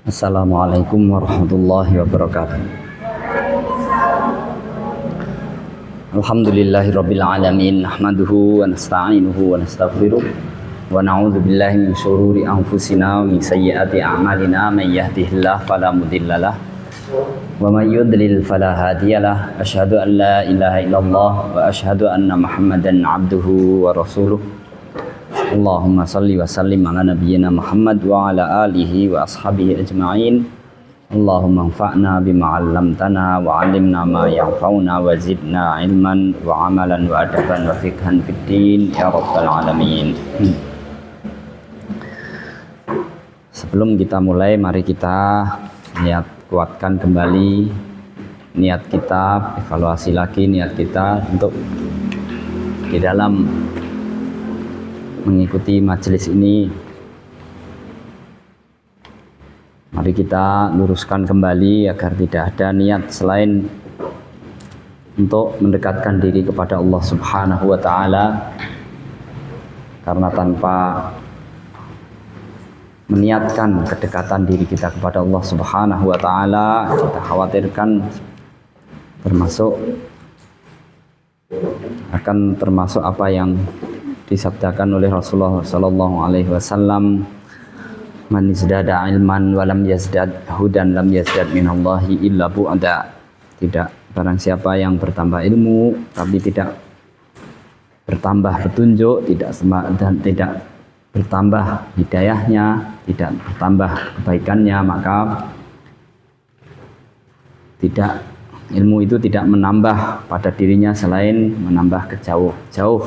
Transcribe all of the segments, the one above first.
Assalamualaikum warahmatullahi wabarakatuh. Alhamdulillahirabbil alamin, nahmaduhu wa nasta'inuhu wa nastaghfiruh wa na'udzu billahi min syururi anfusina wa min sayyiati a'malina, may yahdihillahu fala mudhillalah wa may yudlil fala hadiyalah. Asyhadu an la ilaha illallah wa asyhadu anna Muhammadan 'abduhu wa rasuluh. Allahumma salli wa sallim ala nabiyyina Muhammad wa ala alihi wa ashabihi ajma'in. Allahumma anfa'na bima 'allamtana wa 'allimna ma yanfa'una wa zidna ilman wa amalan wa adaban wa fiqhan fid din ya rabbal alamin. Sebelum kita mulai, mari kita kuatkan kembali niat kita, evaluasi lagi niat kita untuk di dalam mengikuti majelis ini. Mari kita luruskan kembali agar tidak ada niat selain untuk mendekatkan diri kepada Allah Subhanahu wa taala, karena tanpa meniatkan kedekatan diri kita kepada Allah Subhanahu wa taala, kita khawatirkan termasuk apa yang disabdakan oleh Rasulullah sallallahu alaihi wasallam, man izdada ilman wa lam yazdad hudan lam yazdad minallahi illa bu'da. Tidak, barang siapa yang bertambah ilmu tapi tidak bertambah petunjuk, tidak bertambah hidayahnya, tidak bertambah kebaikannya, maka ilmu itu tidak menambah pada dirinya selain menambah jauh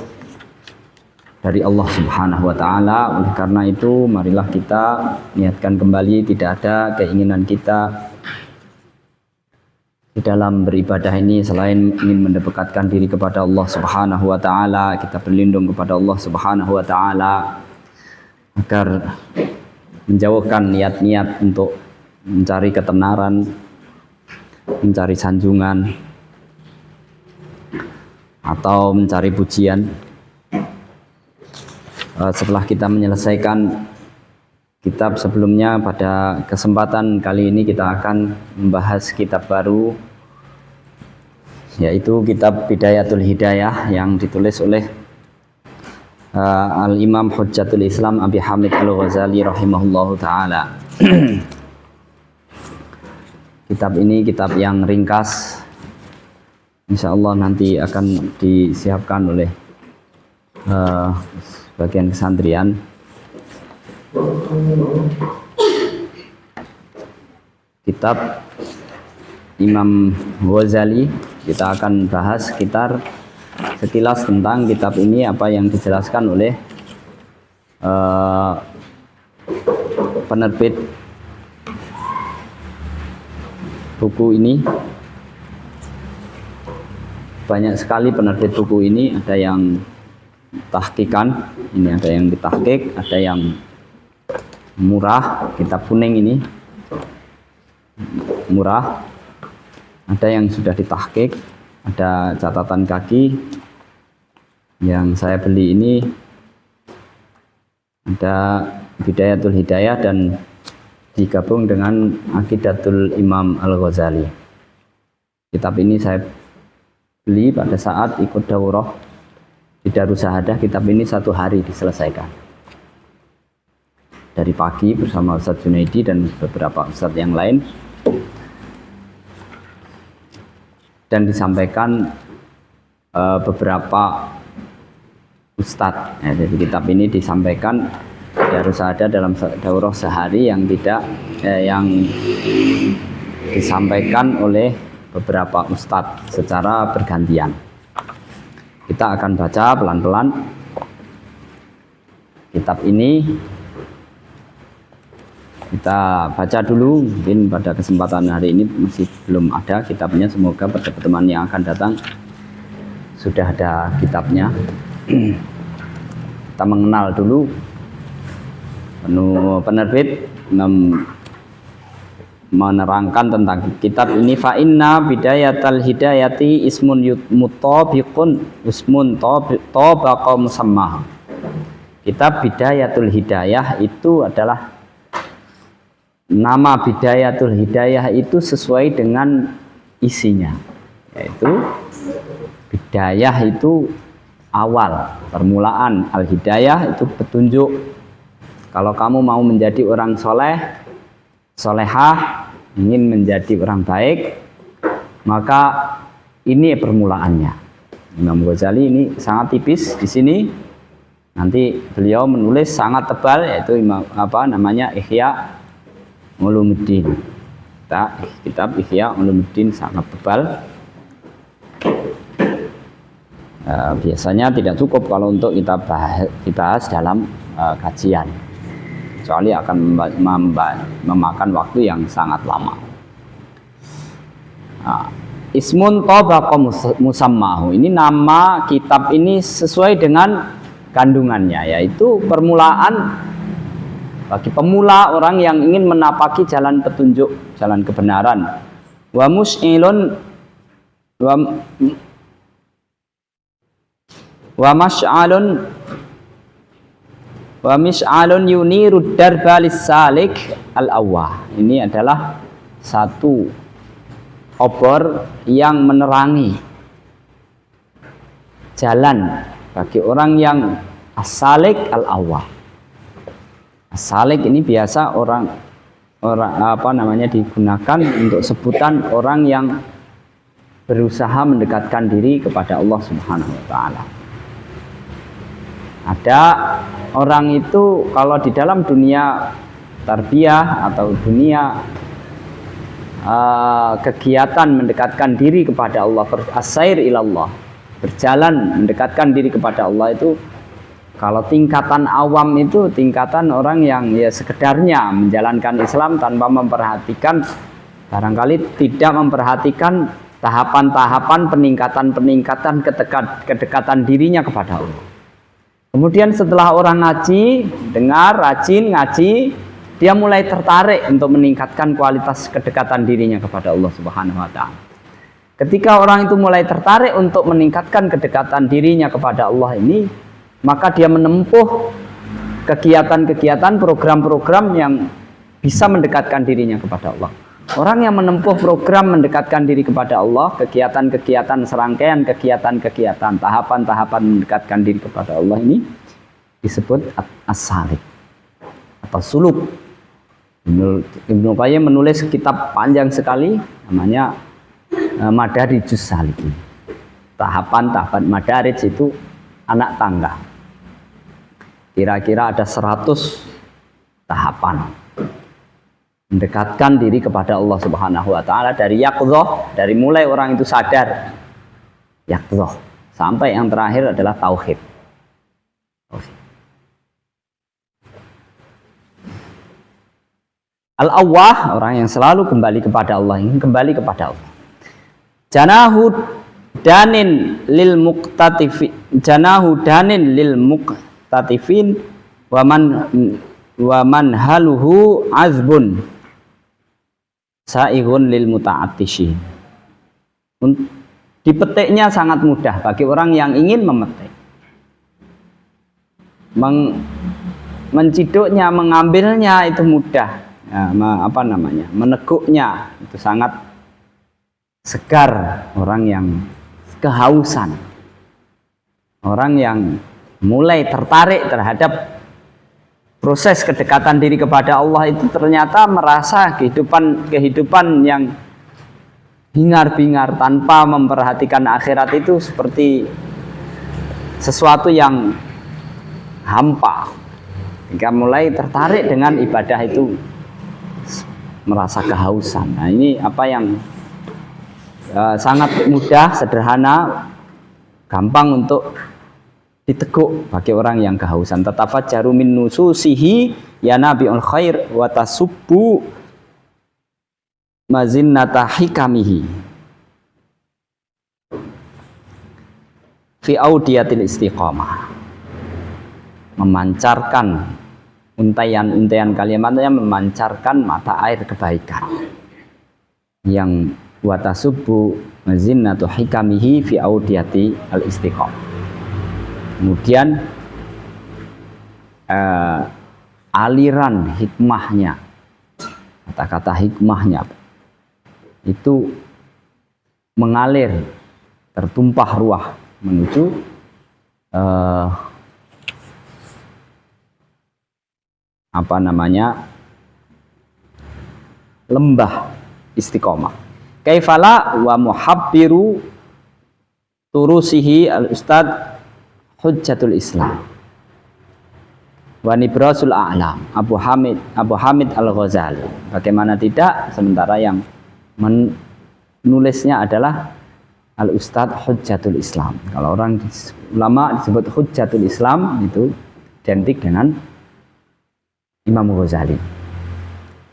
dari Allah Subhanahu wa taala. Oleh karena itu, marilah kita niatkan kembali, tidak ada keinginan kita di dalam beribadah ini selain ingin mendekatkan diri kepada Allah Subhanahu wa taala. Kita berlindung kepada Allah Subhanahu wa taala agar menjauhkan niat-niat untuk mencari ketenaran, mencari sanjungan, atau mencari pujian. Setelah kita menyelesaikan kitab sebelumnya, pada kesempatan kali ini kita akan membahas kitab baru, yaitu kitab Bidayatul Hidayah yang ditulis oleh Al-Imam Hujjatul Islam Abi Hamid Al-Ghazali rahimahullahu ta'ala. Kitab ini kitab yang ringkas, insya Allah nanti akan disiapkan oleh bagian kesantrian. Kitab Imam Ghazali, kita akan bahas sekilas tentang kitab ini, apa yang dijelaskan oleh penerbit buku ini. Banyak sekali penerbit buku ini, ada yang tahqiqan, ini ada yang ditahqiq, ada yang murah, kitab kuning ini murah, ada yang sudah ditahqiq, ada catatan kaki. Yang saya beli ini ada Bidayatul Hidayah dan digabung dengan Aqidatul Imam Al-Ghazali. Kitab ini saya beli pada saat ikut daurah di Darussahadah. Kitab ini 1 hari diselesaikan, dari pagi bersama Ustadz Junaidi dan beberapa ustadz yang lain, dan disampaikan beberapa ustadz. Jadi kitab ini disampaikan Darussahadah dalam daurah sehari, yang disampaikan oleh beberapa ustadz secara bergantian. Kita akan baca pelan-pelan kitab ini. Kita baca dulu, mungkin pada kesempatan hari ini masih belum ada kitabnya. Semoga pada pertemuan yang akan datang sudah ada kitabnya. Kita mengenal dulu penerbit, menerangkan tentang kitab ini. Fa inna bidayatal hidayati ismun mutabiqun usmun tabaqa musammah. Kitab Bidayatul Hidayah itu adalah nama Bidayatul Hidayah itu sesuai dengan isinya, yaitu bidayah itu awal, permulaan, al-hidayah itu petunjuk. Kalau kamu mau menjadi orang soleh, solehah, ingin menjadi orang baik, maka ini permulaannya. Imam Ghazali ini sangat tipis di sini. Nanti beliau menulis sangat tebal, yaitu Ihya Ulumuddin. Kitab Ihya Ulumuddin sangat tebal. Biasanya tidak cukup kalau untuk kita bahas dalam kajian, kecuali akan memakan waktu yang sangat lama. Ismun Tabaqa Musammahu, ini nama kitab ini sesuai dengan kandungannya, yaitu permulaan bagi pemula, orang yang ingin menapaki jalan petunjuk, jalan kebenaran. Wa mus'ilun wa mis'alun yunirud darbalis salik al-awwah. Ini adalah satu obor yang menerangi jalan bagi orang yang as-salik al-awwah. As-salik ini biasa orang digunakan untuk sebutan orang yang berusaha mendekatkan diri kepada Allah Subhanahu wa taala. Ada orang itu kalau di dalam dunia tarbiyah atau dunia kegiatan mendekatkan diri kepada Allah, as-sair ilallah, berjalan mendekatkan diri kepada Allah, itu kalau tingkatan awam itu tingkatan orang yang ya sekedarnya menjalankan Islam tanpa memperhatikan, barangkali tidak memperhatikan tahapan-tahapan peningkatan kedekatan dirinya kepada Allah. Kemudian setelah orang ngaji, dengar, rajin ngaji, dia mulai tertarik untuk meningkatkan kualitas kedekatan dirinya kepada Allah Subhanahu wa taala. Ketika orang itu mulai tertarik untuk meningkatkan kedekatan dirinya kepada Allah ini, maka dia menempuh kegiatan-kegiatan, program-program yang bisa mendekatkan dirinya kepada Allah. Orang yang menempuh program mendekatkan diri kepada Allah, kegiatan-kegiatan, serangkaian kegiatan-kegiatan, tahapan-tahapan mendekatkan diri kepada Allah ini disebut as-salik atau suluk. Ibnu Qayyim menulis kitab panjang sekali, namanya Madarijus Salikin. Tahapan-tahapan madarij itu anak tangga. Kira-kira ada 100 tahapan mendekatkan diri kepada Allah Subhanahu wa taala, dari yaqdhah, dari mulai orang itu sadar, yaqdhah, sampai yang terakhir adalah tauhid. Al-awwah, orang yang selalu kembali kepada Allah, ingin kembali kepada Allah. Janahu danin lil muqtatifin wa man haluhu azbun sa'ighun lil muta'attisyin. Dipetiknya sangat mudah bagi orang yang ingin memetik. Menciduknya, mengambilnya itu mudah. Ya, meneguknya itu sangat segar. Orang yang kehausan, orang yang mulai tertarik terhadap proses kedekatan diri kepada Allah itu ternyata merasa kehidupan yang bingar-bingar tanpa memperhatikan akhirat itu seperti sesuatu yang hampa. Jika mulai tertarik dengan ibadah itu merasa kehausan. Nah, ini apa yang sangat mudah, sederhana, gampang untuk diteguk bagi orang yang kehausan. Tatafajjaru min nususihi ya nabiul khair wa tasubbu mazinnata hikamihi fi audiyatil istiqamah. Memancarkan untayan-untayan kalimatnya, memancarkan mata air kebaikan yang wa tasubbu mazinnatu hikamihi fi audiyati al istiqamah. Kemudian aliran hikmahnya kata-kata hikmahnya itu mengalir, tertumpah ruah menuju lembah istiqomah. Kaifala wa muhabbiru turusihi al-ustad Hujjatul Islam wa Nibrasul A'lam Abu Hamid Al-Ghazali. Bagaimana tidak, sementara yang menulisnya adalah Al-Ustad Hujjatul Islam. Kalau orang ulama disebut Hujjatul Islam itu identik dengan Imam Ghazali.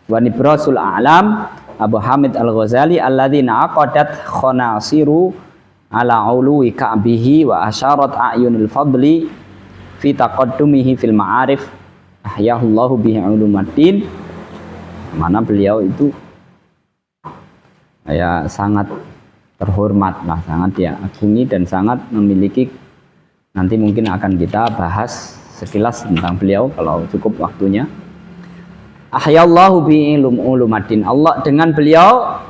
Wa Nibrasul A'lam Abu Hamid Al-Ghazali alladzina aqadat khonasiru ala uluwi ka'bihi wa asyarat a'yunul fadli fi taqaddumihi fil ma'arif ahyahullahu bihi ulumaddin. Mana beliau itu ya sangat terhormat lah, sangat diagungi dan sangat memiliki, nanti mungkin akan kita bahas sekilas tentang beliau kalau cukup waktunya. Ahyallahu bi ulumaddin, Allah dengan beliau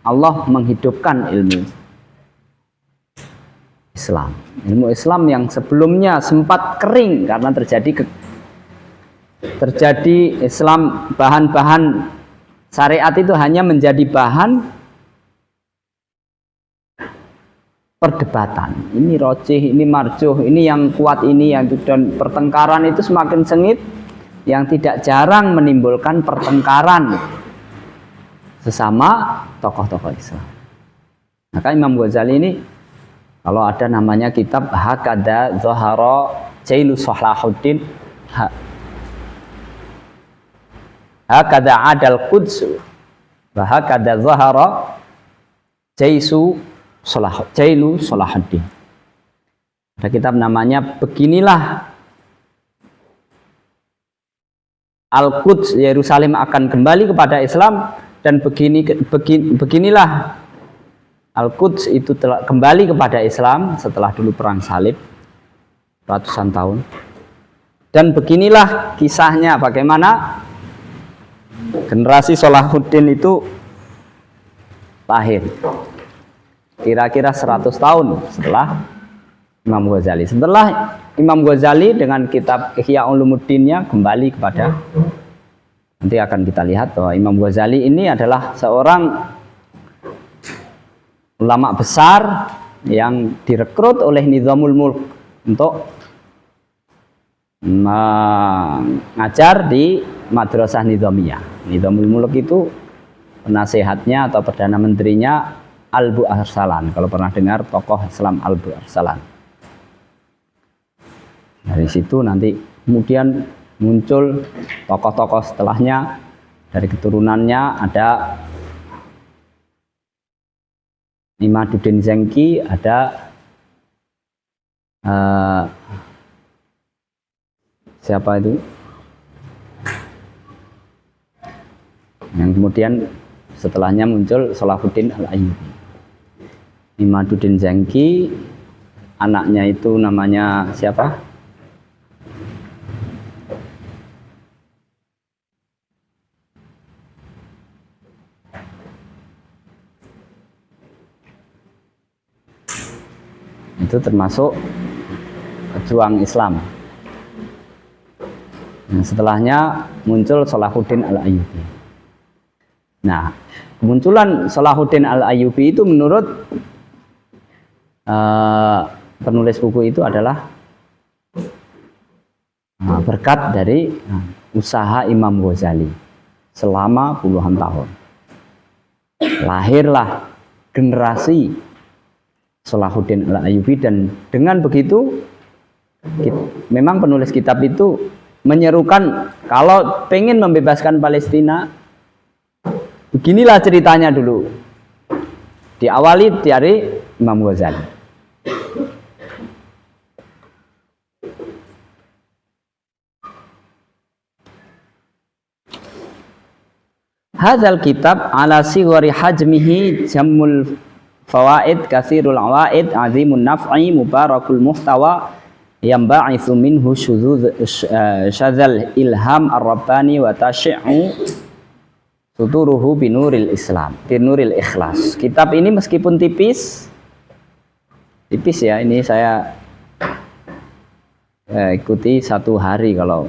Allah menghidupkan ilmu Islam. Ilmu Islam yang sebelumnya sempat kering karena terjadi Islam, bahan-bahan syariat itu hanya menjadi bahan perdebatan. Ini rojih, ini marjuh, ini yang kuat, ini yang itu, dan pertengkaran itu semakin sengit, yang tidak jarang menimbulkan pertengkaran sesama tokoh-tokoh Islam. Maka Imam Ghazali ini kalau ada namanya kitab Hakada Zahara Jailu Salahuddin, Hakada Adal Quds wa Hakada Zahara Jailu Salahuddin. Ada kitab namanya Beginilah Al-Quds, Yerusalem akan kembali kepada Islam, dan beginilah Al-Quds itu telah kembali kepada Islam setelah dulu perang salib ratusan tahun. Dan beginilah kisahnya bagaimana generasi Salahuddin itu lahir kira-kira 100 tahun setelah Imam Ghazali. Setelah Imam Ghazali dengan kitab Ihya Ulumuddinnya kembali kepada, nanti akan kita lihat bahwa Imam Ghazali ini adalah seorang ulama besar yang direkrut oleh Nizamul Mulk untuk mengajar di Madrasah Nizamiyah. Nizamul Mulk itu penasehatnya atau perdana menterinya Albu Arsalan. Kalau pernah dengar tokoh Islam Albu Arsalan. Dari situ nanti kemudian muncul tokoh-tokoh setelahnya, dari keturunannya ada Imaduddin Zengki, ada siapa itu yang kemudian setelahnya muncul Salahuddin Al-Ayyubi. Imaduddin Zengki, anaknya itu namanya siapa? Itu termasuk pejuang Islam. Nah, setelahnya muncul Salahuddin Al-Ayyubi. Nah, kemunculan Salahuddin Al-Ayyubi itu menurut penulis buku itu adalah berkat dari usaha Imam Ghazali selama puluhan tahun. Lahirlah generasi Salahuddin Al-Ayyubi, dan dengan begitu memang penulis kitab itu menyerukan kalau pengen membebaskan Palestina, beginilah ceritanya dulu. Diawali dari Imam Ghazali. Hadzal kitab ala sighari hajmihi jammul fawaid katsirul awaid azimun naf'i mubarakul muhtawa yang ba'itsu minhu syadzal ilham ar-rabbani wa tashi'u Tuturuhu binuril Islam, binuril ikhlas. Kitab ini meskipun tipis ya, ini saya ikuti 1 hari kalau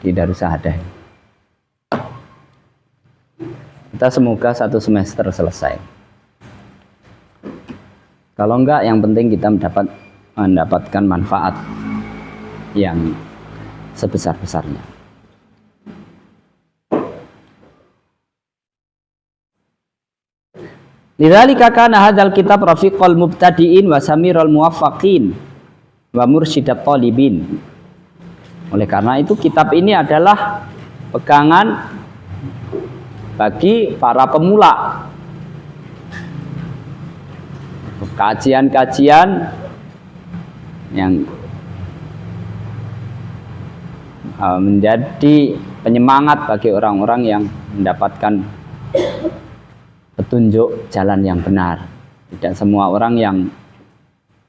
di Darussahadah. Kita semoga 1 semester selesai. Kalau enggak, yang penting kita mendapatkan manfaat yang sebesar-besarnya. Lidzalika kana hadzal kitab rafiqal mubtadiin wa samiral muwaffaqin wa mursyidat talibin. Oleh karena itu kitab ini adalah pegangan bagi para pemula. Kajian-kajian yang menjadi penyemangat bagi orang-orang yang mendapatkan petunjuk jalan yang benar. Tidak semua orang yang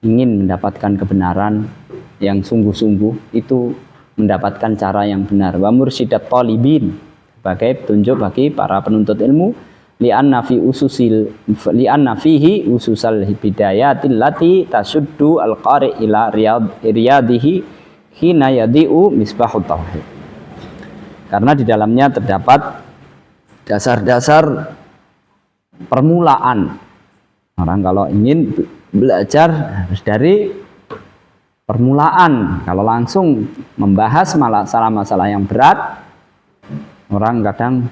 ingin mendapatkan kebenaran yang sungguh-sungguh itu mendapatkan cara yang benar. Wa mursyidat talibin, sebagai petunjuk bagi para penuntut ilmu, li'anna fihi ususal bidayatil lati tasuddu al-qari ila riyadihi hina yadi'u misbahut tauhid. Karena di dalamnya terdapat dasar-dasar permulaan. Orang kalau ingin belajar harus dari permulaan. Kalau langsung membahas masalah-masalah yang berat, orang kadang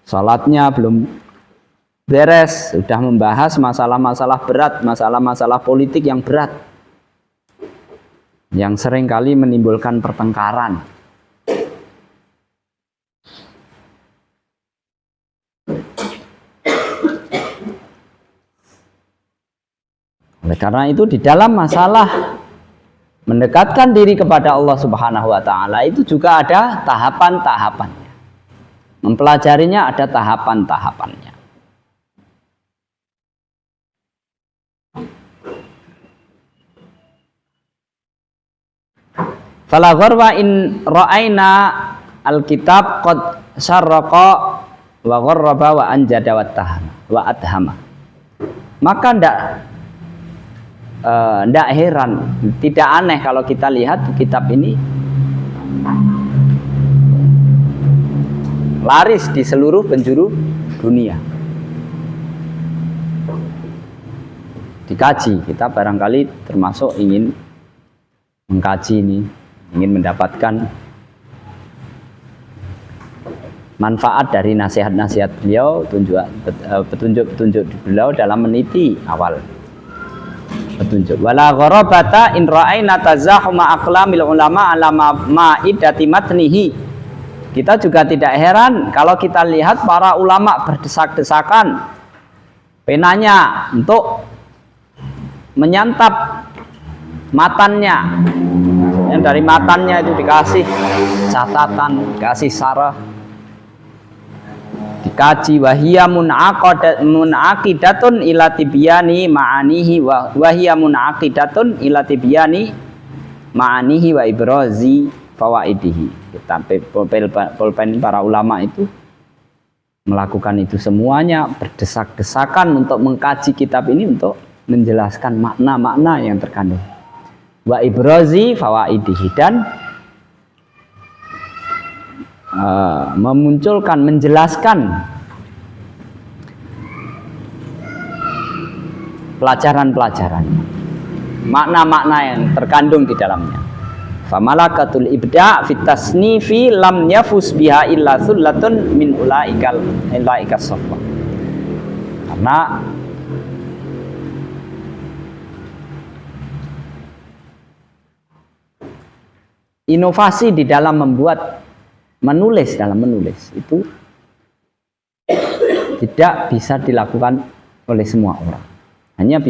sholatnya belum beres, sudah membahas masalah-masalah berat, masalah-masalah politik yang berat, yang seringkali menimbulkan pertengkaran. Oleh karena itu di dalam masalah mendekatkan diri kepada Allah Subhanahu wa taala itu juga ada tahapan-tahapannya. Mempelajarinya ada tahapan-tahapannya. Fala gharwa in ra'aina alkitab qad syarraqa wa gharraba wa anjada wa adhama. Maka ndak heran, tidak aneh kalau kita lihat kitab ini laris di seluruh penjuru dunia. Dikaji, kita barangkali termasuk ingin mengkaji ini, ingin mendapatkan manfaat dari nasihat-nasihat beliau, petunjuk-petunjuk beliau dalam meniti awal petunjuk. Wala gharabata in ra'aina tazahuma aqlamil ulama ala ma'idati matnihi. Kita juga tidak heran kalau kita lihat para ulama berdesak-desakan penanya untuk menyantap matannya. Yang dari matannya itu dikasih catatan, dikasih sarah, dikaji. Wahia munaqidatun ila tibyani ma'anihi wahia munaqidatun ila tibyani ma'anihi wa ibrazi fawaidihi. Kita pulpen para ulama itu melakukan itu semuanya, berdesak-desakan untuk mengkaji kitab ini untuk menjelaskan makna-makna yang terkandung. Wa ibrazi fawaidihi, dan memunculkan, menjelaskan pelajaran-pelajarannya, makna-makna yang terkandung di dalamnya. Famalakatul ibda' fit tasnifi lam yafus biha illa thullatun min ulaikal safwa. Karena inovasi di dalam menulis itu tidak bisa dilakukan oleh semua orang. Hanya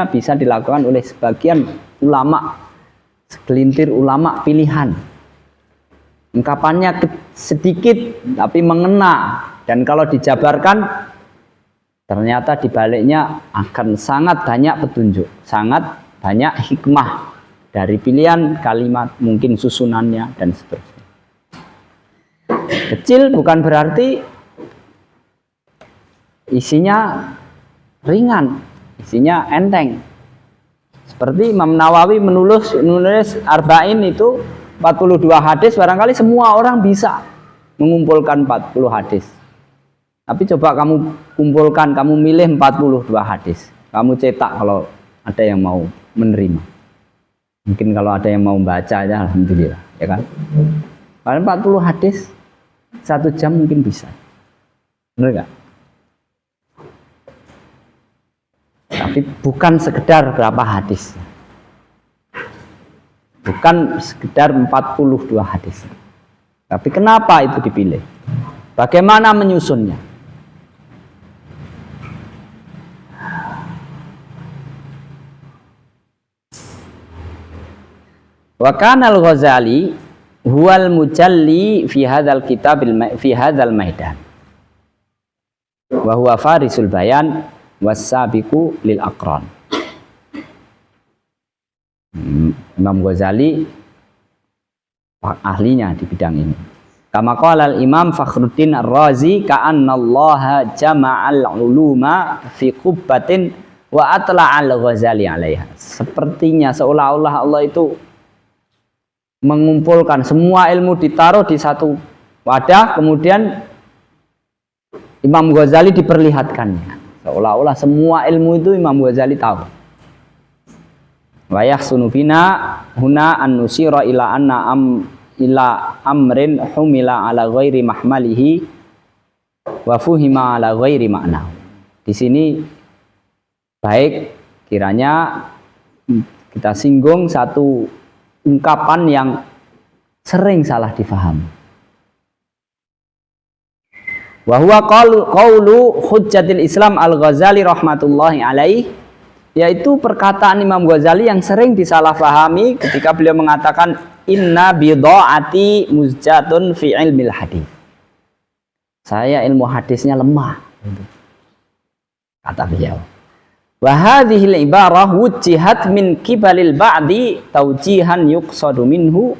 bisa dilakukan oleh sebagian ulama, segelintir ulama pilihan. Ungkapannya sedikit tapi mengena, dan kalau dijabarkan ternyata di baliknya akan sangat banyak petunjuk, sangat banyak hikmah dari pilihan kalimat, mungkin susunannya dan seterusnya. Kecil bukan berarti isinya ringan, isinya enteng. Seperti Imam Nawawi menulis Arba'in itu 42 hadis, barangkali semua orang bisa mengumpulkan 40 hadis. Tapi coba kamu kumpulkan, kamu milih 42 hadis. Kamu cetak kalau ada yang mau menerima. Mungkin kalau ada yang mau baca aja, alhamdulillah, ya kan? Kalau 40 hadis 1 jam mungkin bisa. Benar nggak? Tapi bukan sekedar berapa hadis. Bukan sekedar 42 hadis. Tapi kenapa itu dipilih? Bagaimana menyusunnya? Wa kana al-Ghazali huwal mujalli fi hadzal kitab fi hadzal maidan. Wa huwa farisul bayan was-sabiqu lil aqran. Imam Ghazali ahlinya di bidang ini. Kama qala al-Imam Fakhruddin Ar-Razi ka'annallaha jama'al uluma fi qubbatin wa atla'al Ghazali 'alaiha. Sepertinya seolah-olah Allah itu mengumpulkan semua ilmu ditaruh di satu wadah, kemudian Imam Ghazali diperlihatkannya. Seolah-olah semua ilmu itu Imam Ghazali tahu. Wa yahsunu bina huna an nusira ila anna ila amrin humila ala ghairi mahmalihi wa fuhima ala ghairi makna. Di sini baik kiranya kita singgung satu ungkapan yang sering salah difahami. Wa huwa qaulu Hujjatul Islam Al-Ghazali rahmatullahi alaih, yaitu perkataan Imam Ghazali yang sering disalahfahami ketika beliau mengatakan inna bidha'ati muzjatun fi ilmil hadis. Saya ilmu hadisnya lemah, kata beliau. Wa hadhil ibarah wujjihat min kibalil ba'di taujihan yuqsadu minhu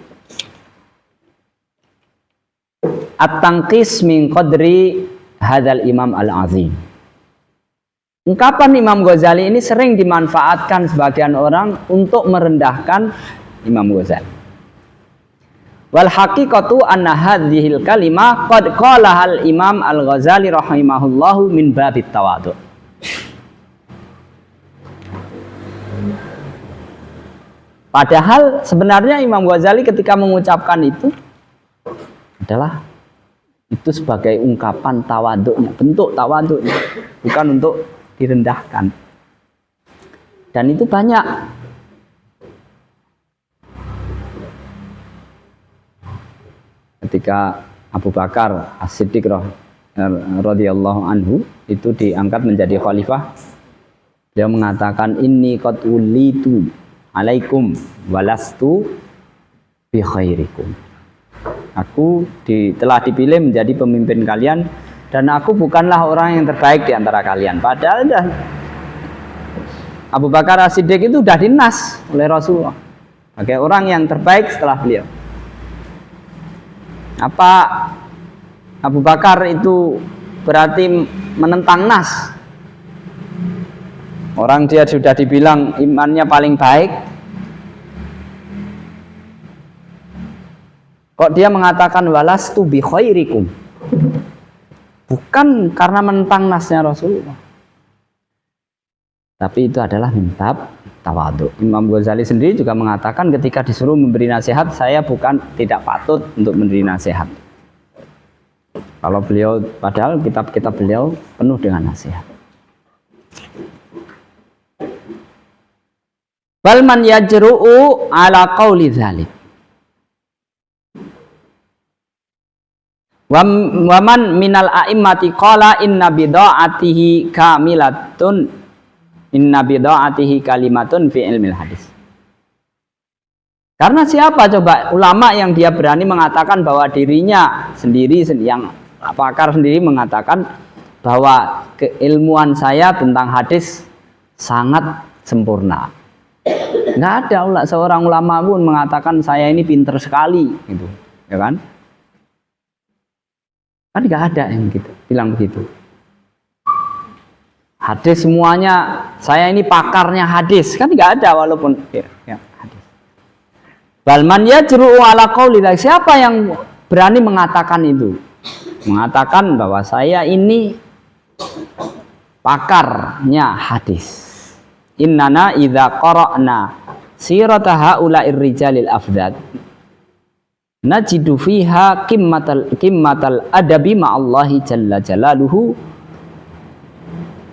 at-tanqis min qadri hadzal imam al-azim. Ungkapan Imam Ghazali ini sering dimanfaatkan sebagian orang untuk merendahkan Imam Ghazali. Wal haqiqatu anna hadhil kalimah qad qalahal Imam Al-Ghazali rahimahullahu min babit tawadhu. Padahal sebenarnya Imam Ghazali ketika mengucapkan itu adalah itu sebagai ungkapan tawaduknya, bentuk tawaduknya, bukan untuk direndahkan. Dan itu banyak. Ketika Abu Bakar As-Siddiq radhiyallahu anhu itu diangkat menjadi khalifah, beliau mengatakan inni qad ulitu alaikum walastu bi khairikum. Aku telah dipilih menjadi pemimpin kalian dan aku bukanlah orang yang terbaik di antara kalian. Padahal Abu Bakar As-Siddiq itu sudah dinas oleh Rasulullah sebagai orang yang terbaik setelah beliau. Apa Abu Bakar itu berarti menentang nas? Orang dia sudah dibilang imannya paling baik, kok dia mengatakan walastu bi khairikum? Bukan karena menentang nasnya Rasulullah, tapi itu adalah min bab tawadhu. Imam Ghazali sendiri juga mengatakan ketika disuruh memberi nasihat, saya tidak patut untuk memberi nasihat. Kalau beliau, padahal kitab-kitab beliau penuh dengan nasihat. Bal man yajru'u ala qauli dzalik. Wa man minal a'immati qala inna bida'atihi kamilatun inna bida'atihi kalimatun fi ilmil hadis. Karena siapa coba ulama yang dia berani mengatakan bahwa dirinya sendiri yang pakar sendiri mengatakan bahwa keilmuan saya tentang hadis sangat sempurna. Nggak ada seorang ulama pun mengatakan saya ini pinter sekali, gitu, ya kan? Kan nggak ada yang gitu, bilang begitu. Hadis semuanya, saya ini pakarnya hadis, kan nggak ada walaupun ya, hadis. Balman yajru'u ala qauli, siapa yang berani mengatakan itu? Mengatakan bahwa saya ini pakarnya hadis. Innana idza qara'na sirata haula'ir rijalil afdad najidu fiha qimmatal adabi ma'allahi jalla jalaluhu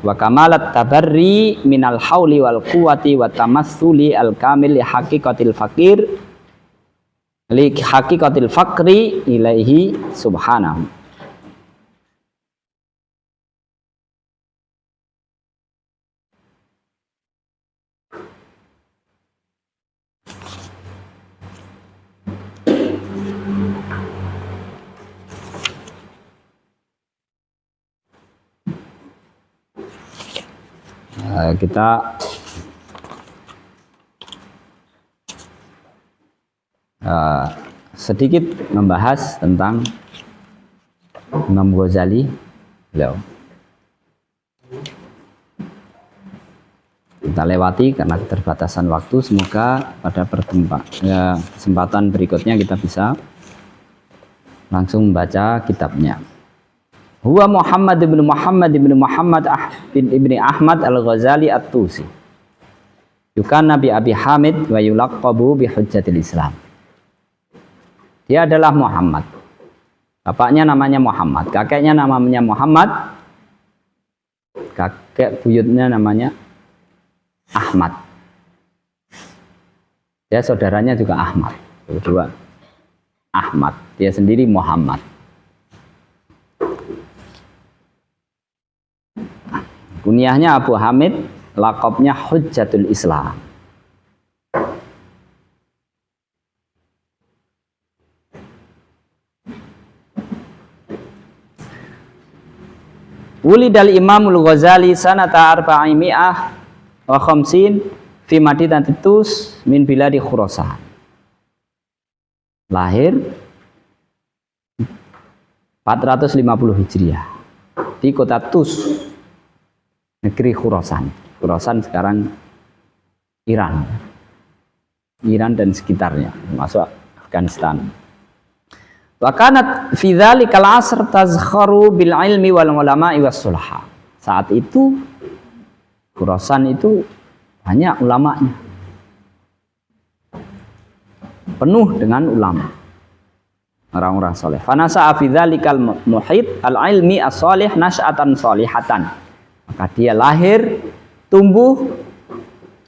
wa kamalat tabarri minal hauli wal quwwati wa tamassuli al kamil li haqiqatil faqir li haqiqatil faqri ilaihi subhanahu. Kita sedikit membahas tentang Imam Ghazali. Kita lewati karena keterbatasan waktu. Semoga pada kesempatan berikutnya kita bisa langsung membaca kitabnya. Huwa Muhammad ibn Muhammad ibn Ahmad al-Ghazali at-Tusi. Yukanna bi Abi Hamid wa yulaqabu bi Hujjatil Islam. Dia adalah Muhammad. Bapaknya namanya Muhammad, kakeknya namanya Muhammad, kakek buyutnya namanya Ahmad. Dia saudaranya juga Ahmad. Kedua Ahmad, dia sendiri Muhammad. Kunyahnya Abu Hamid, lakopnya Hujjatul Islam. Wulidal Imamul Ghazali sanata arba'imi'ah wa khamsin fi Madinatit Tus min biladi Khurasan. Lahir 450 Hijriah di kota Tus, negeri Khurasan. Khurasan sekarang Iran dan sekitarnya, termasuk Afghanistan. Wa kanat fi dzalikal 'asr tazkharu bil ilmi wal ulama'i was sulha. Saat itu Khurasan itu banyak ulamanya, penuh dengan ulama, orang-orang soleh. Fanasa fi dzalikal muhit al ilmi as-salih nas'atan salihatan. Maka dia lahir, tumbuh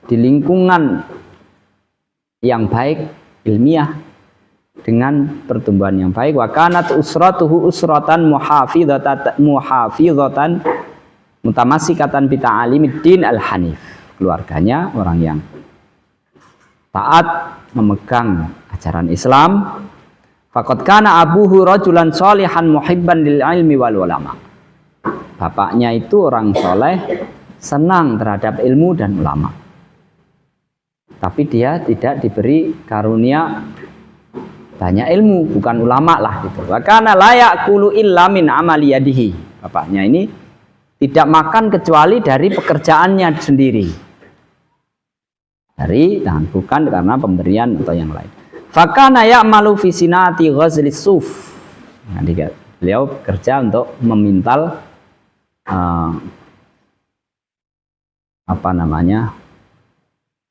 di lingkungan yang baik, ilmiah, dengan pertumbuhan yang baik. Wa kanat usratuhu usratan muhafizatan mutamassikatan bi ta'alimiddin al-hanif. Keluarganya orang yang taat memegang ajaran Islam. Faqad kana abuhu rajulan shalihan muhibban lil ilmi wal ulama. Bapaknya itu orang soleh, senang terhadap ilmu dan ulama. Tapi dia tidak diberi karunia banyak ilmu, bukan ulama lah gitu. Wa kana la ya'kulu illa min amali yadihi. Bapaknya ini tidak makan kecuali dari pekerjaannya sendiri. Dan bukan karena pemberian atau yang lain. Fa kana ya'malu fi sinati ghazlis suf. Nah, beliau bekerja untuk memintal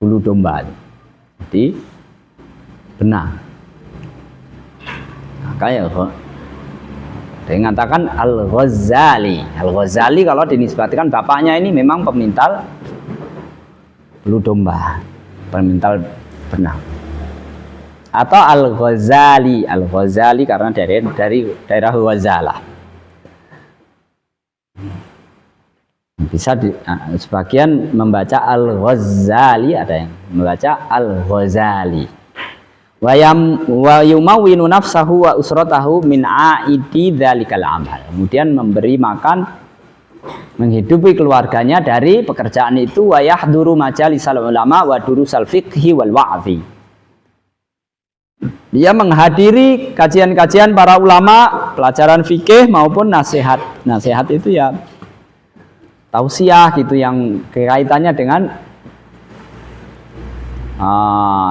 bulu domba, jadi benang. Kayak dia mengatakan Al-Ghazali. Al-Ghazali kalau dinisbatkan bapaknya ini memang pemintal bulu domba, pemintal benang. Atau Al-Ghazali, Al-Ghazali karena dari daerah Ghazalah. Bisa sebagian membaca Al-Ghazali, ada yang membaca Al-Ghazali. Wa yumawwinu nafsahu wa usratahu min aidi dzalikal amal. Kemudian memberi makan, menghidupi keluarganya dari pekerjaan itu. Wa yahduru majalisal ulama wa durusal fiqhi wal wa'zi. Dia menghadiri kajian-kajian para ulama, pelajaran fikih maupun nasihat. Nasihat itu ya tausiah gitu yang kaitannya dengan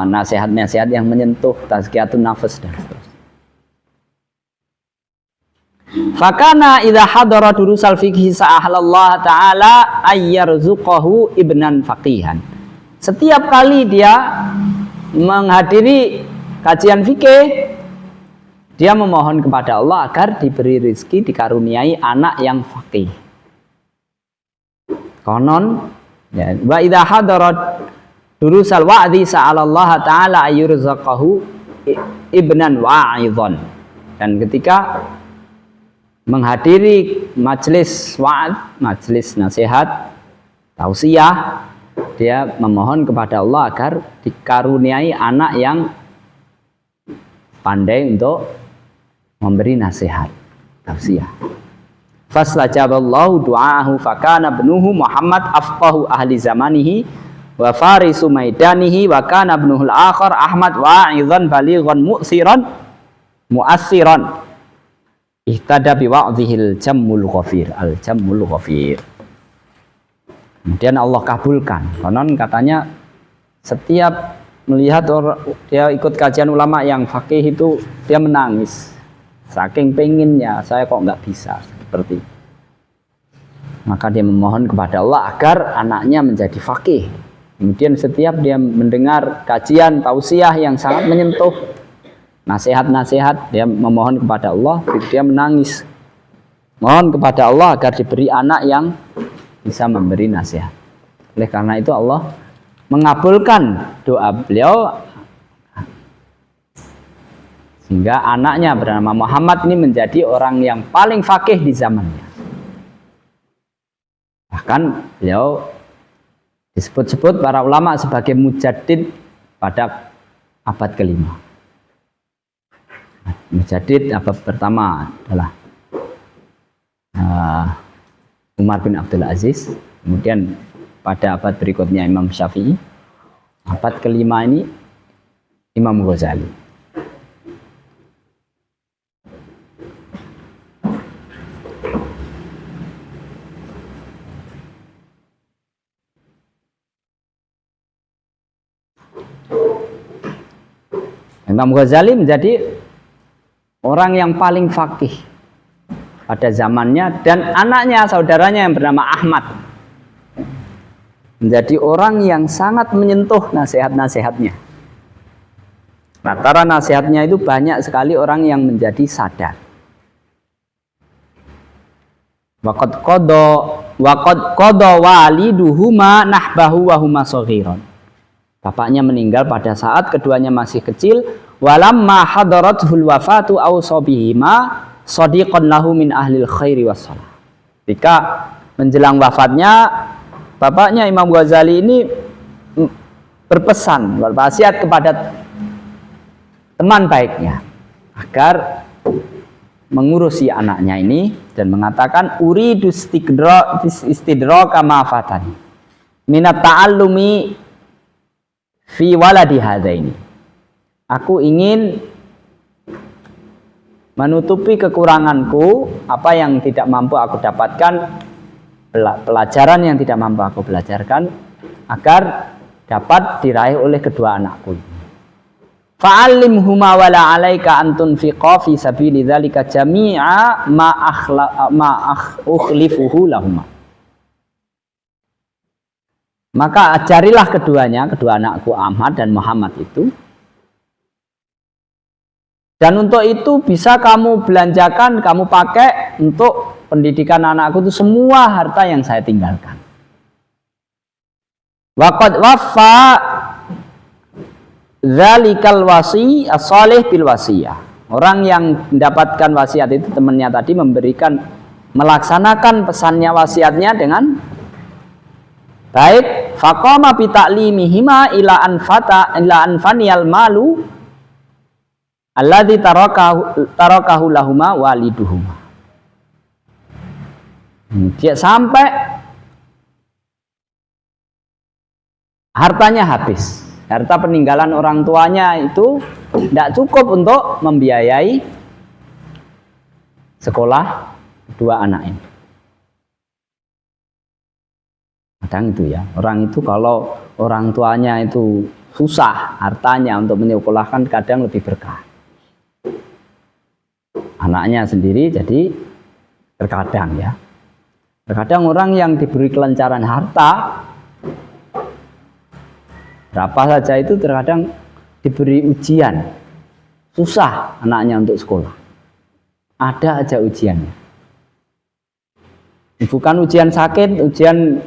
nasihat-nasihat yang menyentuh, tazkiyatun nafas dan seterusnya. Fakana idza hadara durusal fiqhi sa'ahalallah ta'ala ayyarzuqahu ibnan faqihan. Setiap kali dia menghadiri kajian fikih, dia memohon kepada Allah agar diberi rezeki, dikaruniai anak yang faqih. Konon ya, wa idza hadarat durusal wa'dhi sa'alallah ta'ala ayyarzuqahu ibnan wa'idhan. Dan ketika menghadiri majelis wa'ad, majelis nasihat, tausiah, dia memohon kepada Allah agar dikaruniai anak yang pandai untuk memberi nasihat, tausiah. Fastajaballahu du'aahu fakana ibnuhu Muhammad afqahu ahli zamanihi wa farisu maidanihi wa kana ibnuhul akhar Ahmad wa'idhan balighan mu'assiran. Ihtada bi wa'dhihil jammul ghafir, al jammul ghafir. Kemudian Allah kabulkan. Konon katanya setiap melihat dia ikut kajian ulama yang fakih itu dia menangis. Saking penginnya, saya kok nggak bisa seperti itu. Maka dia memohon kepada Allah agar anaknya menjadi fakih. Kemudian setiap dia mendengar kajian tausiah yang sangat menyentuh, nasihat-nasihat, dia memohon kepada Allah, dia menangis. Mohon kepada Allah agar diberi anak yang bisa memberi nasihat. Oleh karena itu Allah mengabulkan doa beliau sehingga anaknya bernama Muhammad ini menjadi orang yang paling fakih di zamannya. Bahkan beliau disebut-sebut para ulama sebagai mujaddid pada abad kelima. Mujaddid abad pertama adalah Umar bin Abdul Aziz, kemudian pada abad berikutnya Imam Syafi'i, abad kelima ini Imam Ghazali. Imam Ghazali menjadi orang yang paling fakih pada zamannya, dan anaknya, saudaranya yang bernama Ahmad menjadi orang yang sangat menyentuh nasihat-nasihatnya. Antara nasihatnya itu banyak sekali orang yang menjadi sadar. Waqad qada waliduhuma nahbahu wa huma shaghiran. Bapaknya meninggal pada saat keduanya masih kecil. Walamma hadaratul wafatu awsobihima sadiqan lahu min ahlil khairi wassalah. Ketika menjelang wafatnya, bapaknya Imam Ghazali ini berwasiat kepada teman baiknya agar mengurusi anaknya ini dan mengatakan uridu istidraka ma fatani minat ta'allumi fi waladi hadaini. Aku ingin menutupi kekuranganku, apa yang tidak mampu aku dapatkan, pelajaran yang tidak mampu aku belajarkan, agar dapat diraih oleh kedua anakku. Fa'allimhuma wala 'alaika an tunfiqa fi sabili dzalika jami'a ma ukhlifuhu lahuma. Maka ajarilah keduanya, kedua anakku Ahmad dan Muhammad itu. Dan untuk itu bisa kamu belanjakan, kamu pakai untuk pendidikan anakku itu semua harta yang saya tinggalkan. Waqad waffa dzalikal wasi as-salih bil wasiyah. Orang yang mendapatkan wasiat itu, temannya tadi, melaksanakan pesannya wasiatnya dengan baik. Faqama bi ta'limihima ila anfaniyal malu alladzi tarakahu lahuma waliduhuma. Dia sampai hartanya habis. Harta peninggalan orang tuanya itu tidak cukup untuk membiayai sekolah kedua anak ini. Kadang itu ya, orang itu kalau orang tuanya itu susah hartanya untuk menyekolahkan, kadang lebih berkah. Anaknya sendiri jadi terkadang ya. Terkadang orang yang diberi kelancaran harta berapa saja itu terkadang diberi ujian. Susah anaknya untuk sekolah. Ada aja ujiannya. Bukan ujian sakit, ujian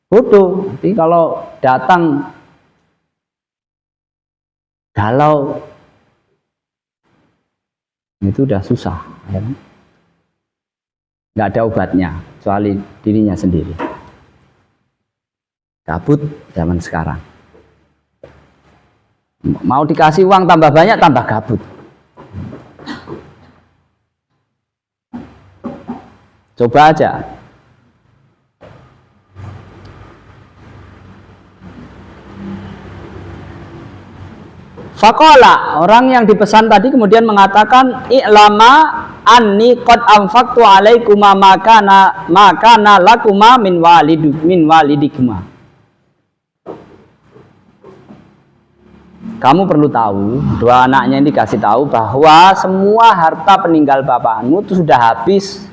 bodoh. Jadi kalau datang galau itu udah susah, ya kan? Nggak ada obatnya kecuali dirinya sendiri. Gabut zaman sekarang. Mau dikasih uang tambah banyak, tambah gabut. Coba aja. Faqala, orang yang dipesan tadi kemudian mengatakan, i'lama anni qad anfaqtu alaikuma makana lakuma min walidikuma. Kamu perlu tahu, dua anaknya ini dikasih tahu bahwa semua harta peninggal bapakmu itu sudah habis.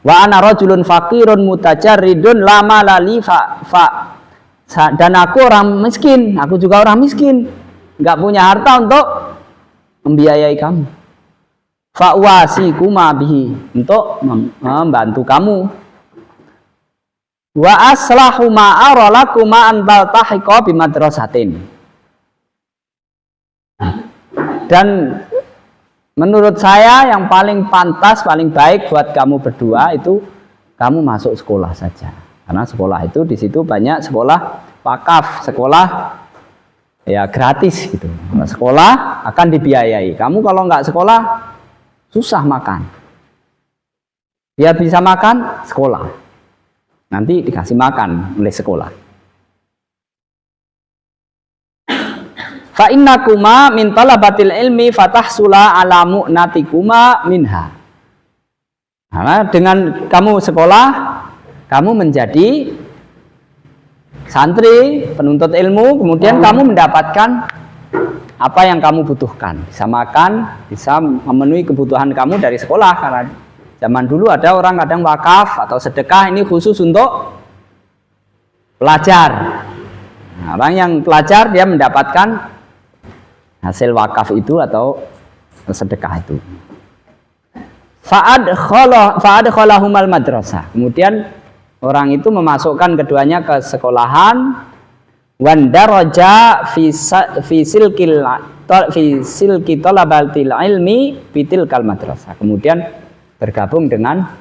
Wa ana rajulun faqirun mutajarridun lama lali dan aku orang miskin, aku juga orang miskin, nggak punya harta untuk membiayai kamu. Fa'wasikuma bihi, untuk membantu kamu. Wa aslahu ma aralakuma an taltahiqa bimadrasatin. Dan menurut saya yang paling pantas, paling baik buat kamu berdua itu kamu masuk sekolah saja. Karena sekolah itu di situ banyak sekolah wakaf, sekolah ya gratis gitu. Nah, sekolah akan dibiayai. Kamu kalau nggak sekolah susah makan. Dia bisa makan sekolah. Nanti dikasih makan oleh sekolah. Fa innakuma min talabatil ilmi fatahsula ala mu'natikuma minha. Karena dengan kamu sekolah, kamu menjadi santri, penuntut ilmu, kemudian kamu mendapatkan apa yang kamu butuhkan. Bisa makan, bisa memenuhi kebutuhan kamu dari sekolah. Karena zaman dulu ada orang kadang wakaf atau sedekah, ini khusus untuk pelajar. Nah, orang yang pelajar dia mendapatkan hasil wakaf itu atau sedekah itu. Fa'adkhalahumal madrasah. Kemudian orang itu memasukkan keduanya ke sekolahan. Wandaraja fi silki talabatil ilmi bitilkal madrasah. Kemudian bergabung dengan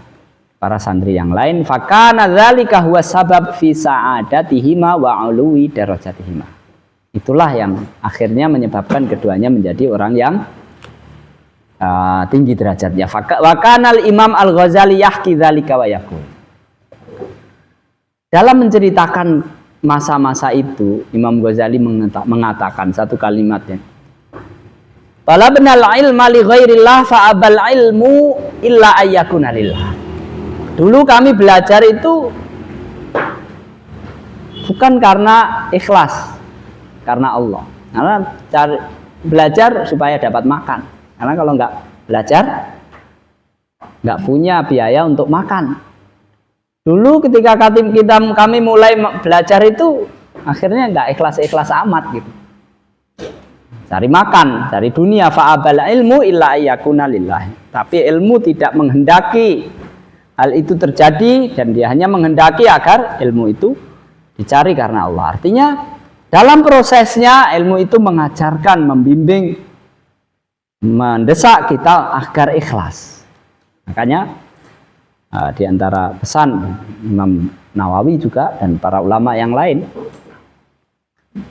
para santri yang lain. Fakana dzalika huwa sabab fi sa'adatihima wa 'uluwi darajatihima. Itulah yang akhirnya menyebabkan keduanya menjadi orang yang tinggi derajatnya. Wa kanal Imam Al-Ghazali yahki dzalika wa yaqul. Dalam menceritakan masa-masa itu, Imam Ghazali mengatakan satu kalimatnya. Talabnal ilma li ghairillah fa abal ilmu illa ayyakuna lillah. Dulu kami belajar itu bukan karena ikhlas, karena Allah. Karena belajar supaya dapat makan. Karena kalau nggak belajar, nggak punya biaya untuk makan. Dulu ketika kami mulai belajar itu, akhirnya nggak ikhlas-ikhlas amat gitu. Cari makan, cari dunia. Fa'abal ilmu illa ayyakuna lillah. Tapi ilmu tidak menghendaki hal itu terjadi, dan dia hanya menghendaki agar ilmu itu dicari karena Allah. Artinya dalam prosesnya ilmu itu mengajarkan, membimbing, mendesak kita agar ikhlas. Makanya di antara pesan Imam Nawawi juga dan para ulama yang lain,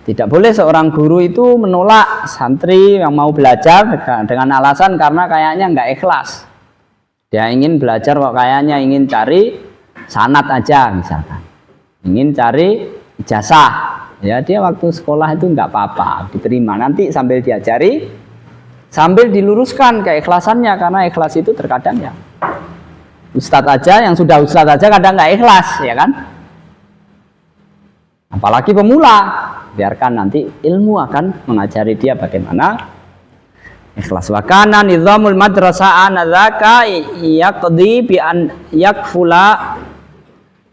tidak boleh seorang guru itu menolak santri yang mau belajar dengan alasan karena kayaknya nggak ikhlas. Dia ingin belajar kok kayaknya ingin cari sanad aja misalkan, ingin cari ijazah. Ya dia waktu sekolah itu nggak apa-apa, diterima. Nanti sambil diajari, sambil diluruskan keikhlasannya, karena ikhlas itu terkadang ya Ustadz aja, yang sudah ustadz aja kadang nggak ikhlas, ya kan? Apalagi pemula, biarkan nanti ilmu akan mengajari dia bagaimana ikhlas. Wa kana nizamul madrasah anadzaka yaqdi bi an yakfula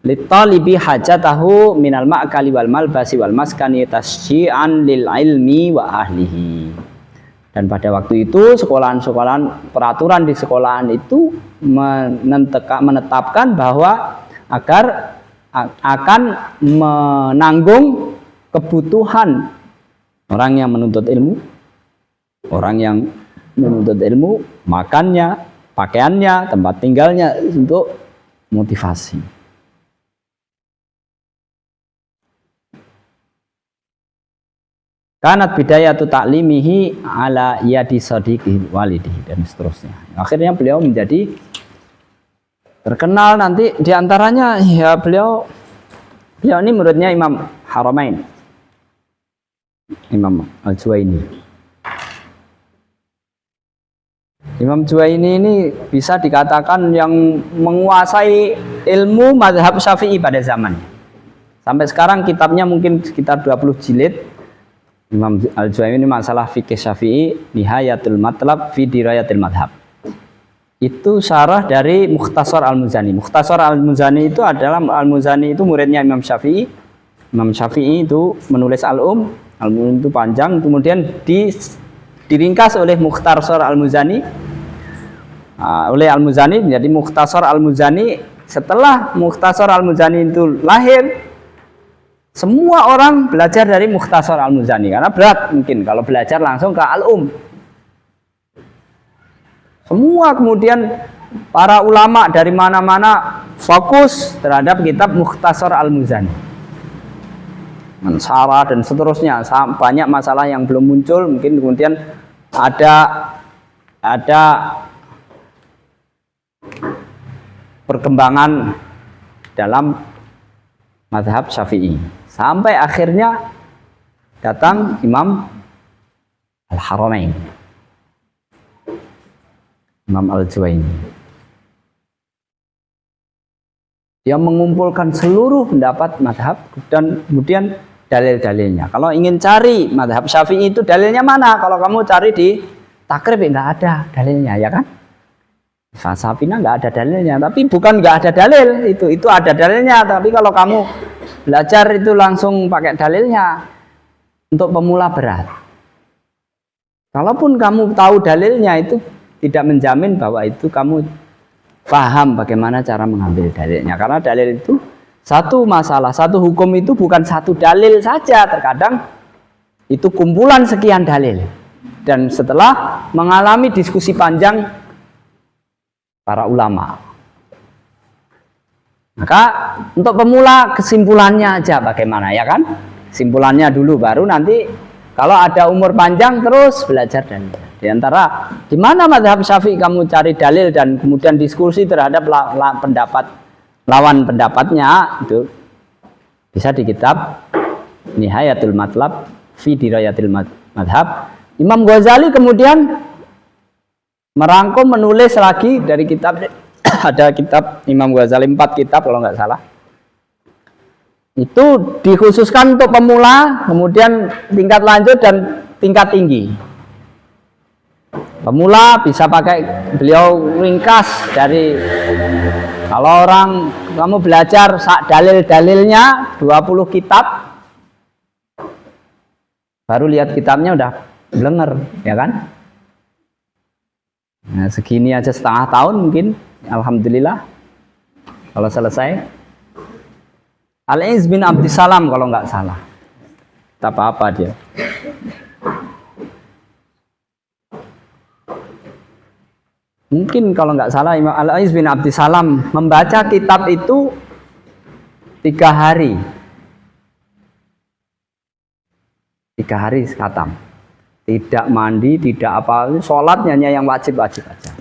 litalibi hajatahu minal ma'kali wal malbasi wal maskani tasyi'an lil ilmi wa ahlihi. Dan pada waktu itu sekolahan-sekolahan, peraturan di sekolahan itu menetapkan bahwa agar akan menanggung kebutuhan orang yang menuntut ilmu, makannya, pakaiannya, tempat tinggalnya untuk motivasi. Kanat bidayatu ta'limihi ala yadi sadiqihi walidihi dan seterusnya. Akhirnya beliau menjadi terkenal nanti diantaranya ya beliau ini muridnya Imam Haramain, Imam Al-Juwaini. Imam Juwaini ini bisa dikatakan yang menguasai ilmu mazhab Syafi'i pada zamannya. Sampai sekarang kitabnya mungkin sekitar 20 jilid. Imam Al-Juwaini masalah fikih Syafi'i, Nihayatul Matlab fi Dirayatil Madhab. Itu syarah dari Mukhtasar Al-Muzani. Mukhtasar Al-Muzani itu adalah, Al-Muzani itu muridnya Imam Syafi'i. Imam Syafi'i itu menulis Al-Um itu panjang, kemudian diringkas oleh Mukhtasar Al-Muzani, oleh Al-Muzani menjadi Mukhtasar Al-Muzani. Setelah Mukhtasar Al-Muzani itu lahir, semua orang belajar dari Mukhtasar Al-Muzani karena berat mungkin kalau belajar langsung ke Al-Um. Semua kemudian para ulama dari mana-mana fokus terhadap kitab Mukhtasar Al-Muzani. Mensara dan seterusnya, banyak masalah yang belum muncul, mungkin kemudian ada perkembangan dalam mazhab Syafi'i. Sampai akhirnya datang Imam Al-Haramain, Imam Al-Juwaini. Dia mengumpulkan seluruh pendapat mazhab dan kemudian dalil-dalilnya. Kalau ingin cari mazhab Syafi'i itu dalilnya mana? Kalau kamu cari di takrib nggak ada dalilnya, ya kan? Syafi'ina nggak ada dalilnya, tapi bukan nggak ada dalil, itu ada dalilnya. Tapi kalau kamu belajar itu langsung pakai dalilnya, untuk pemula berat. Kalaupun kamu tahu dalilnya, itu tidak menjamin bahwa itu kamu paham bagaimana cara mengambil dalilnya. Karena dalil itu satu masalah, satu hukum itu bukan satu dalil saja. Terkadang itu kumpulan sekian dalil. Dan setelah mengalami diskusi panjang para ulama, maka untuk pemula kesimpulannya aja bagaimana, ya kan? Kesimpulannya dulu, baru nanti kalau ada umur panjang terus belajar dalil. Di antara di mana mazhab Syafi'i kamu cari dalil dan kemudian diskusi terhadap lawan pendapatnya, itu bisa di kitab Nihayatul Matlab fi Dirayatil Madhab. Imam Ghazali kemudian merangkum, menulis lagi dari kitab. Ada kitab Imam Ghazali 4 kitab kalau nggak salah. Itu dikhususkan untuk pemula, kemudian tingkat lanjut dan tingkat tinggi. Pemula bisa pakai, beliau ringkas dari, kalau orang kamu belajar dalil-dalilnya 20 kitab, baru lihat kitabnya udah blenger, ya kan? Nah, segini aja setengah tahun mungkin. Alhamdulillah kalau selesai. Al-Iz bin Abdissalam kalau nggak salah, tak apa-apa dia. Mungkin kalau nggak salah Imam Al-Iz bin Abdissalam membaca kitab itu 3 hari. 3 hari khatam. Tidak mandi, tidak apa, sholatnya hanya yang wajib-wajib aja.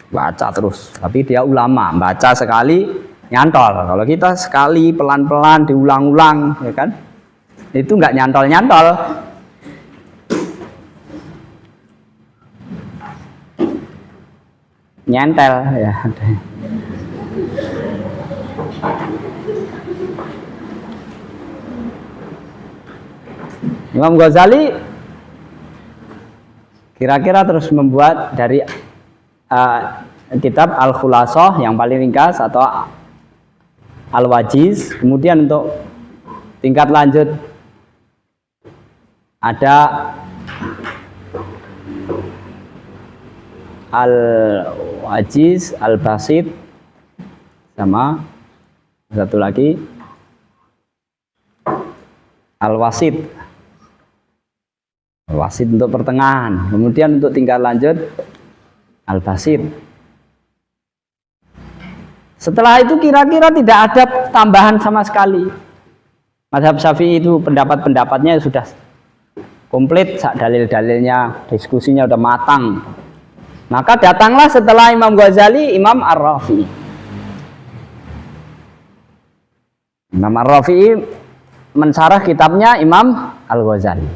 Baca terus, tapi dia ulama, baca sekali nyantol. Kalau kita sekali pelan-pelan diulang-ulang, ya kan, itu nggak nyantol-nyantol. nyentel ya. Imam Ghazali kira-kira terus membuat dari kitab Al-Khulasah yang paling ringkas atau Al-Wajiz. Kemudian untuk tingkat lanjut ada Al-Wajiz, Al-Basit, sama satu lagi Al-Wasit. Al-Wasit untuk pertengahan. Kemudian untuk tingkat lanjut Al-Basit. Setelah itu kira-kira tidak ada tambahan sama sekali. Mazhab Syafi'i itu pendapat-pendapatnya sudah komplit, dalil-dalilnya, diskusinya sudah matang. Maka datanglah setelah Imam Ghazali Imam Ar-Rafi'i. Imam Ar-Rafi'i mensarah kitabnya Imam Al-Ghazali.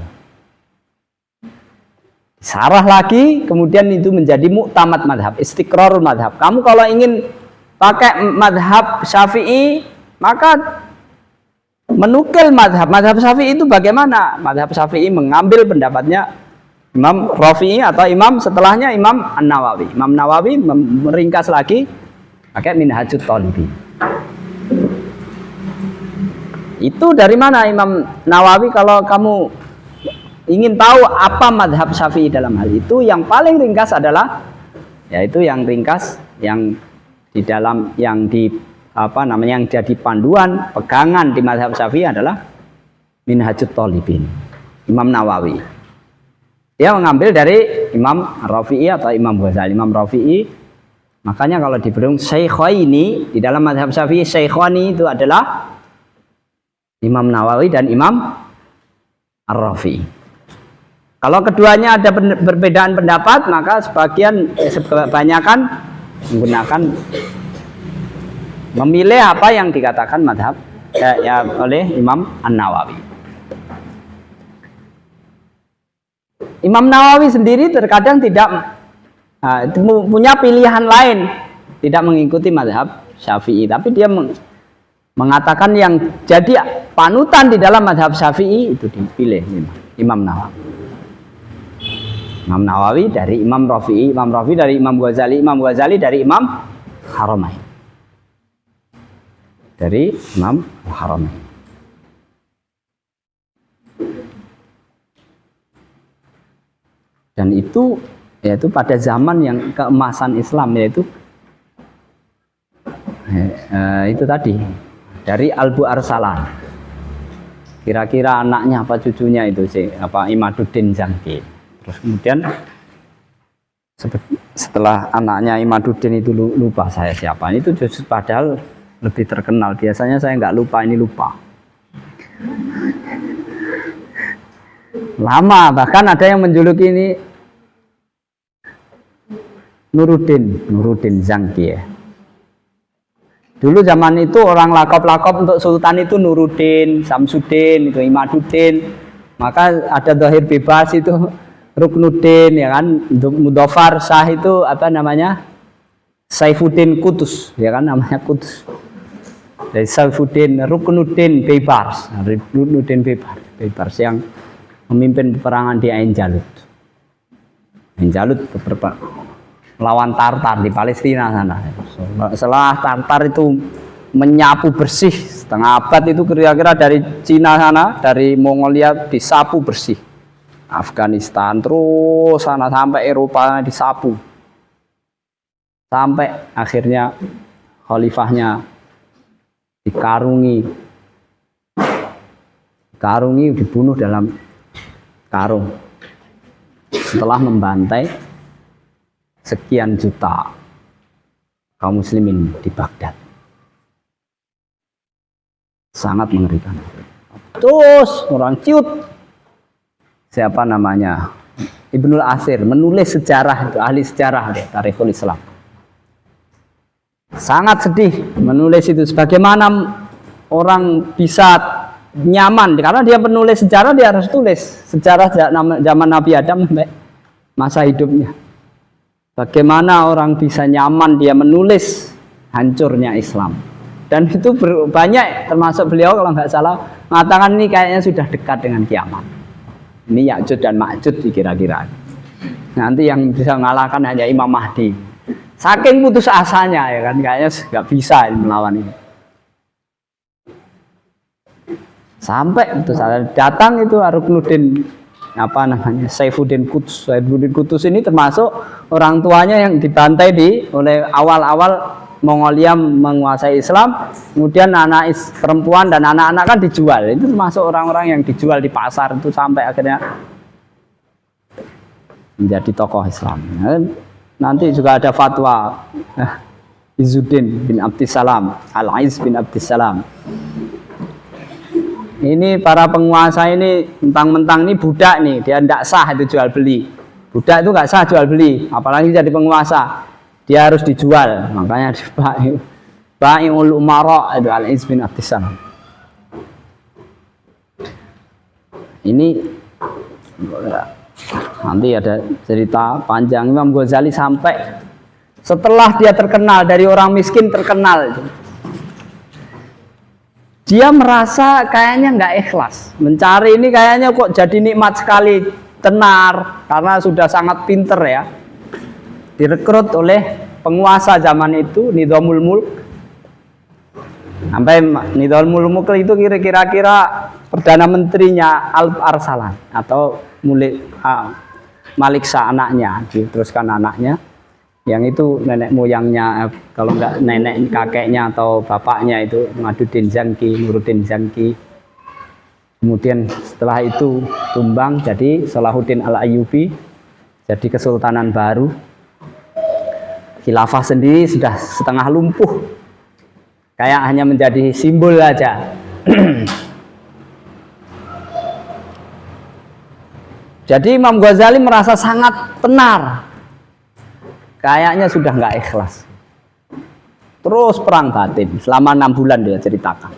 Sarah lagi, kemudian itu menjadi mu'tamad madhab, istiqrarul madhab. Kamu kalau ingin pakai madhab Syafi'i, maka menukil madhab Syafi'i itu bagaimana? Madhab Syafi'i mengambil pendapatnya Imam Rafi'i atau imam setelahnya Imam An-Nawawi. Imam Nawawi meringkas lagi pakai Minhajut Thalibin. Itu dari mana Imam Nawawi? Kalau kamu ingin tahu apa madhab Syafi'i dalam hal itu, yang paling ringkas adalah yaitu yang ringkas yang di dalam yang di yang jadi panduan pegangan di madhab Syafi'i adalah Minhajut Thalibin, Imam Nawawi. Dia mengambil dari Imam Rafi'i atau Imam Ghazali. Imam Rafi'i, makanya kalau diberi Syaikhaini di dalam madhab Syafi'i, Syaikhaini itu adalah Imam Nawawi dan Imam Ar-Rafi'i. Kalau keduanya ada perbedaan pendapat, maka kebanyakan menggunakan memilih apa yang dikatakan madhab oleh Imam An-Nawawi. Imam Nawawi sendiri terkadang tidak punya pilihan lain, tidak mengikuti madhab Syafi'i, tapi dia mengatakan yang jadi panutan di dalam madhab Syafi'i itu dipilih Imam Nawawi. Imam Nawawi dari Imam Rafi'i, Imam Rafi'i dari Imam Ghazali, Imam Ghazali dari Imam Haramain, dari Imam Haramain. Dan itu yaitu pada zaman yang keemasan Islam, yaitu itu tadi dari Albu Arsalan. Kira-kira anaknya apa cucunya itu sih, Imaduddin Zangki. Terus kemudian setelah anaknya Imaduddin itu lupa saya siapa. Itu justru padahal lebih terkenal. Biasanya saya nggak lupa, ini lupa. Lama, bahkan ada yang menjuluki ini Nuruddin Zangki ya. Dulu zaman itu orang lakop-lakop untuk sultan itu Nuruddin, Samsuddin, itu Imaduddin. Maka ada zahir bebas itu Ruknuddin ya kan. Untuk Mudhafar Shah itu Saifuddin Qutus ya kan, namanya Qutus. Dari Saifuddin Ruknuddin Bebars, Ruknuddin Bebars yang memimpin peperangan di Ain Jalut. Ain Jalut melawan Tartar di Palestina sana. Setelah Tartar itu menyapu bersih setengah abad itu kira-kira dari Cina sana, dari Mongolia disapu bersih. Afghanistan terus sana sampai Eropa disapu. Sampai akhirnya khalifahnya dikarungi dibunuh dalam karung setelah membantai sekian juta kaum muslimin di Baghdad. Sangat mengerikan. Terus orang ciut siapa namanya Ibnul Asir menulis sejarah itu, ahli sejarah deh, Tarikhul Islam. Sangat sedih menulis itu, sebagaimana orang bisa nyaman karena dia penulis sejarah, dia harus tulis sejarah zaman Nabi Adam sampai masa hidupnya. Bagaimana orang bisa nyaman dia menulis hancurnya Islam. Dan itu banyak, termasuk beliau kalau nggak salah mengatakan ini kayaknya sudah dekat dengan kiamat. Ini Ya'juj dan Ma'juj kira-kira. Nanti yang bisa mengalahkan hanya Imam Mahdi. Saking putus asanya ya kan, kayaknya nggak bisa melawan ini. Sampai putus asa. Datang itu Ruknuddin Saifuddin Quds. Saifuddin Quds ini termasuk orang tuanya yang dibantai oleh awal-awal Mongolia menguasai Islam, kemudian anak perempuan dan anak-anak kan dijual. Itu termasuk orang-orang yang dijual di pasar itu sampai akhirnya menjadi tokoh Islam. Nanti juga ada fatwa Izzuddin bin Abdissalam, Al-Aiz bin Abdissalam. Ini para penguasa ini mentang-mentang ini budak nih, dia tidak sah itu jual beli. Budak itu nggak sah jual beli, apalagi jadi penguasa. Dia harus dijual, makanya Bai'ul Umara itu Al-Aiz bin Abdissalam. Ini nanti ada cerita panjang. Imam Ghazali sampai setelah dia terkenal, dari orang miskin terkenal, dia merasa kayaknya nggak ikhlas mencari ini, kayaknya kok jadi nikmat sekali, tenar, karena sudah sangat pinter ya. Direkrut oleh penguasa zaman itu, Nizamul Mulk. Sampai Nizamul Mulk itu kira-kira perdana menterinya Alp Arsalan atau Malik Shah anaknya, diteruskan anaknya. Yang itu nenek moyangnya, kalau enggak nenek kakeknya atau bapaknya itu Maduddin Zanki, Nuruddin Zanki. Kemudian setelah itu tumbang jadi Salahuddin Al-Ayyubi, jadi kesultanan baru. Khilafah sendiri sudah setengah lumpuh, kayak hanya menjadi simbol aja. Jadi Imam Ghazali merasa sangat tenar, kayaknya sudah nggak ikhlas. Terus perang batin selama 6 bulan dia ceritakan.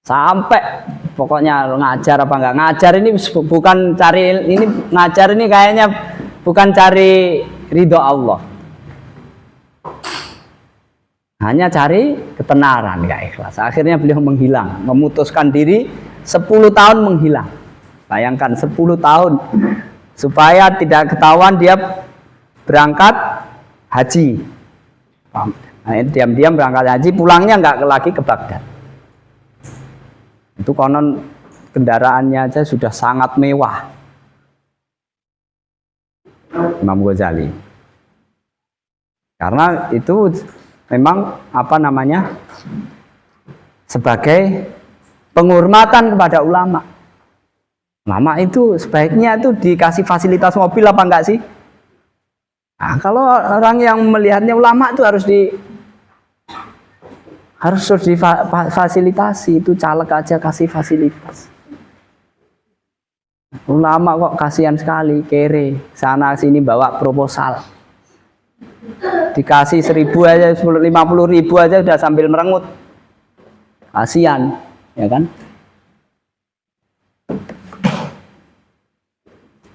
Sampai pokoknya ngajar apa nggak ngajar ini bukan cari ini, ngajar ini kayaknya bukan cari ridho Allah, hanya cari ketenaran, nggak ikhlas. Akhirnya beliau menghilang, memutuskan diri 10 tahun menghilang. Bayangkan 10 tahun supaya tidak ketahuan dia berangkat haji. Diam-diam berangkat haji, pulangnya nggak lagi ke Baghdad. Itu konon kendaraannya aja sudah sangat mewah. Imam Ghazali. Karena itu memang sebagai penghormatan kepada ulama. Ulama itu sebaiknya itu dikasih fasilitas mobil apa enggak sih? Nah, kalau orang yang melihatnya ulama itu harus difasilitasi, itu caleg aja kasih fasilitas. Ulama kok kasihan sekali, kere, sana sini bawa proposal. Dikasih 1.000 aja, 50.000 aja udah sambil merengut. Kasihan, ya kan?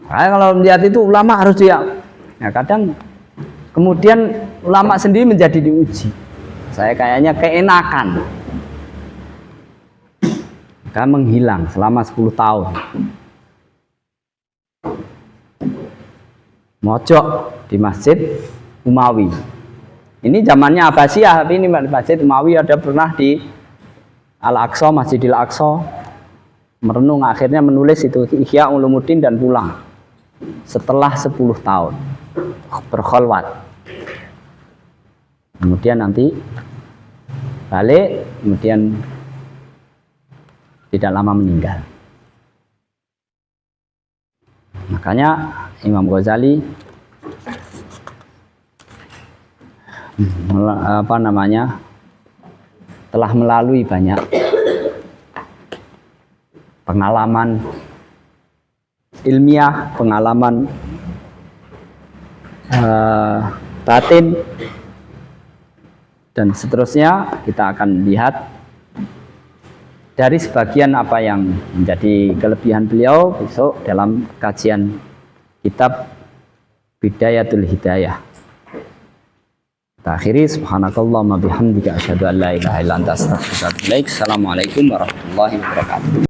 Nah, kalau melihat itu ulama harus dia. Nah, kadang kemudian ulama sendiri menjadi diuji. Saya kayaknya keenakan. Maka menghilang selama 10 tahun. Mojok di Masjid Umawi. Ini zamannya Abbasiyah, tapi ini Masjid Umawi ada pernah di Al-Aqsa, Masjidil Aqsa, merenung, akhirnya menulis itu Ihya Ulumuddin dan pulang setelah 10 tahun berkholwat. Kemudian nanti balik, kemudian tidak lama meninggal. Makanya Imam Ghazali telah melalui banyak pengalaman ilmiah, pengalaman batin, dan seterusnya. Kita akan lihat dari sebagian apa yang menjadi kelebihan beliau besok dalam kajian kitab bidayatul hidayah. Kita akhiri, subhanakallahumma bihamdika asyhadu an la ilaha illa anta astaghfiruka wa atubu ilaik. Assalamualaikum warahmatullahi wabarakatuh.